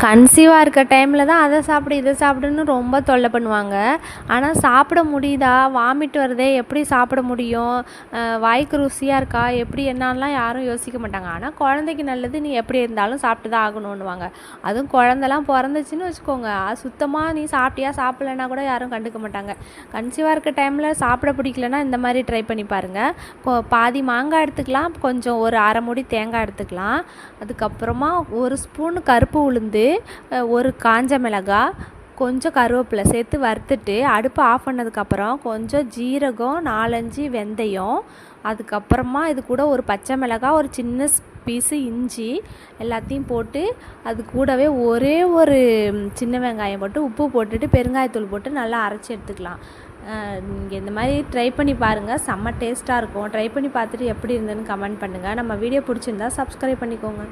கன்சீவாக இருக்க டைமில் தான் அதை சாப்பிடு இதை சாப்பிடுன்னு ரொம்ப தொல்லை பண்ணுவாங்க. ஆனால் சாப்பிட முடியுதா, வாமிட் வருதே, எப்படி சாப்பிட முடியும், வாய்க்கு ருசியாக இருக்கா, எப்படி என்னான்லாம் யாரும் யோசிக்க மாட்டாங்க. ஆனால் குழந்தைக்கு நல்லது, நீ எப்படி இருந்தாலும் சாப்பிட்டு தான் ஆகணுன்னுவாங்க. அதுவும் குழந்தலாம் பிறந்துச்சின்னு வச்சுக்கோங்க, சுத்தமாக நீ சாப்பிட்டியா சாப்பிட்லன்னா கூட யாரும் கண்டுக்க மாட்டாங்க. கன்சீவாக இருக்க டைமில் சாப்பிட பிடிக்கலன்னா இந்த மாதிரி ட்ரை பண்ணி பாருங்கள். பாதி மாங்காய் எடுத்துக்கலாம், கொஞ்சம் ஒரு அரை மூடி தேங்காய் எடுத்துக்கலாம். அதுக்கப்புறமா ஒரு ஸ்பூன் கருப்பு உளுந்து, ஒரு காஞ்ச மிளகாய், கொஞ்சம் கருவேப்பிலை சேர்த்து வறுத்துட்டு அடுப்பை ஆஃப் பண்ணதுக்கப்புறம் கொஞ்சம் ஜீரகம், 4-5 வெந்தயம், அதுக்கப்புறமா இது கூட ஒரு பச்சை மிளகாய், ஒரு சின்ன பீஸு இஞ்சி எல்லாத்தையும் போட்டு அது கூடவே ஒரே ஒரு சின்ன வெங்காயம் போட்டு உப்பு போட்டுட்டு பெருங்காயத்தூள் போட்டு நல்லா அரைச்சி எடுத்துக்கலாம். நீங்கள் இந்த மாதிரி ட்ரை பண்ணி பாருங்கள், செம்ம டேஸ்ட்டாக இருக்கும். ட்ரை பண்ணி பார்த்துட்டு எப்படி இருந்ததுன்னு கமெண்ட் பண்ணுங்கள். நம்ம வீடியோ பிடிச்சிருந்தா சப்ஸ்கிரைப் பண்ணிக்கோங்க.